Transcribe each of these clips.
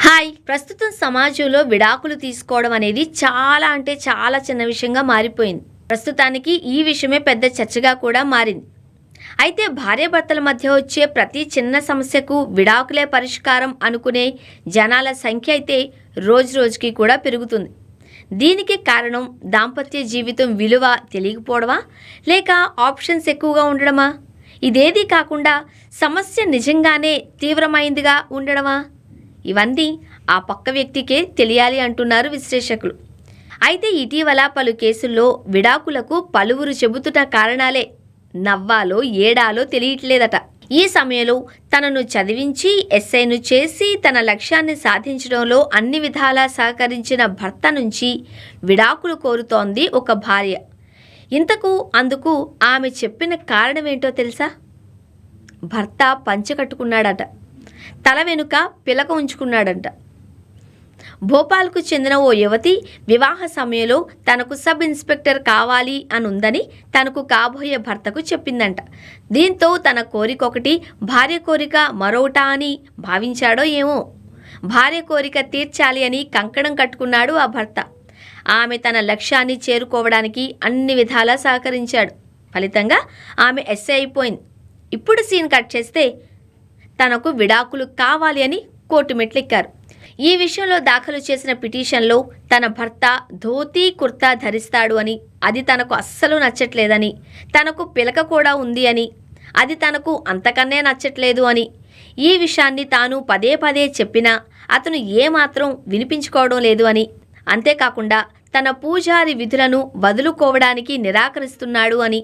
Hi! ప్రస్తుతం సమాజంలో విడాకులు తీసుకోవడం అనేది చాలా అంటే చాలా చిన్న విషయంగా మారిపోయింది. ప్రస్తుతానికి ఈ విషయమే పెద్ద చర్చగా కూడా మారింది. అయితే భార్యాభర్తల మధ్య వచ్చే ప్రతి చిన్న సమస్యకు విడాకులే పరిష్కారం అనుకునే జనాల సంఖ్య అయితే రోజురోజుకి కూడా పెరుగుతుంది. దీనికి కారణం దాంపత్య జీవితం విలువ తెలియకపోవడమా? లేక ఆప్షన్స్ ఎక్కువగా ఉండడమా? ఇదేదీ కాకుండా సమస్య నిజంగానే తీవ్రమైందిగా ఉండడమా? ఇవన్నీ ఆ పక్క వ్యక్తికే తెలియాలి అంటున్నారు విశ్లేషకులు. అయితే ఇటీవల పలు కేసుల్లో విడాకులకు పలువురు చెబుతున్న కారణాలే నవ్వాలో ఏడాలో తెలియట్లేదట. ఈ సమయంలో తనను చదివించి ఎస్ఐను చేసి తన లక్ష్యాన్ని సాధించడంలో అన్ని విధాలా సహకరించిన భర్త నుంచి విడాకులు కోరుతోంది ఒక భార్య. అందుకు ఆమె చెప్పిన కారణమేంటో తెలుసా? భర్త పంచె కట్టుకున్నాడట, తల వెనుక పిలక ఉంచుకున్నాడంట. భోపాల్కు చెందిన ఓ యువతి వివాహ సమయంలో తనకు సబ్ ఇన్స్పెక్టర్ కావాలి అని ఉందని తనకు కాబోయే భర్తకు చెప్పిందంట. దీంతో తన కోరికొకటి, భార్య కోరిక మరొకట అని భావించాడో ఏమో. భార్య కోరిక తీర్చాలి అని కంకణం కట్టుకున్నాడు ఆ భర్త. ఆమె తన లక్ష్యాన్ని చేరుకోవడానికి అన్ని విధాలా సహకరించాడు. ఫలితంగా ఆమె ఎస్ఐ అయిపోయింది. ఇప్పుడు సీన్ కట్ చేస్తే తనకు విడాకులు కావాలి అని కోర్టు మెట్లెక్కారు. ఈ విషయంలో దాఖలు చేసిన పిటిషన్లో తన భర్త ధోతీ కుర్తా ధరిస్తాడు అని, అది తనకు అస్సలు నచ్చట్లేదని, తనకు పిలక కూడా ఉంది అని, అది తనకు అంతకన్నే నచ్చట్లేదు అని, ఈ విషయాన్ని తాను పదే పదే చెప్పినా అతను ఏమాత్రం వినిపించుకోవడం లేదు అని, అంతేకాకుండా తన పూజారి విధులను వదులుకోవడానికి నిరాకరిస్తున్నాడు అని,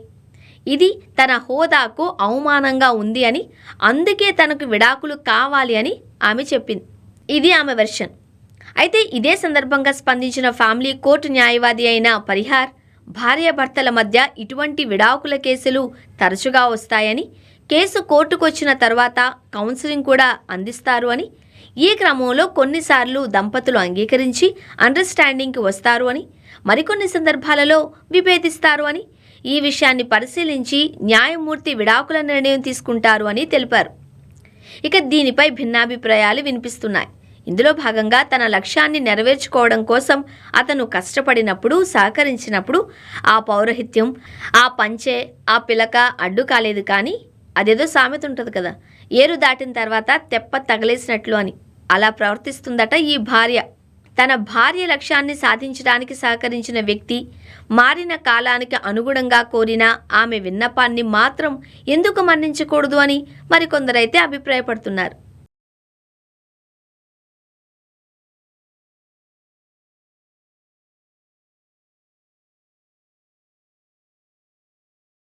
ఇది తన హోదాకు అవమానంగా ఉంది అని, అందుకే తనకు విడాకులు కావాలి అని ఆమె చెప్పింది. ఇది ఆమె వెర్షన్. అయితే ఇదే సందర్భంగా స్పందించిన ఫ్యామిలీ కోర్టు న్యాయవాది అయిన పరిహార్, భార్యాభర్తల మధ్య ఇటువంటి విడాకుల కేసులు తరచుగా వస్తాయని, కేసు కోర్టుకొచ్చిన తర్వాత కౌన్సిలింగ్ కూడా అందిస్తారు అని, ఈ క్రమంలో కొన్నిసార్లు దంపతులు అంగీకరించి అండర్స్టాండింగ్కి వస్తారు అని, మరికొన్ని సందర్భాలలో విభేదిస్తారు అని, ఈ విషయాన్ని పరిశీలించి న్యాయమూర్తి విడాకుల నిర్ణయం తీసుకుంటారు అని తెలిపారు. ఇక దీనిపై భిన్నాభిప్రాయాలు వినిపిస్తున్నాయి. ఇందులో భాగంగా తన లక్ష్యాన్ని నెరవేర్చుకోవడం కోసం అతను కష్టపడినప్పుడు, సహకరించినప్పుడు ఆ పౌరహిత్యం, ఆ పంచె, ఆ పిలక అడ్డు కాలేదు. కానీ అదేదో సామెత ఉంటుంది కదా, ఏరు దాటిన తర్వాత తెప్ప తగలేసినట్లు అని, అలా ప్రవర్తిస్తుందట ఈ భార్య. తన భార్య లక్ష్యాన్ని సాధించడానికి సహకరించిన వ్యక్తి మారిన కాలానికి అనుగుణంగా కోరిన ఆమె విన్నపాన్ని మాత్రం ఎందుకు మన్నించకూడదు అని మరికొందరైతే అభిప్రాయపడుతున్నారు.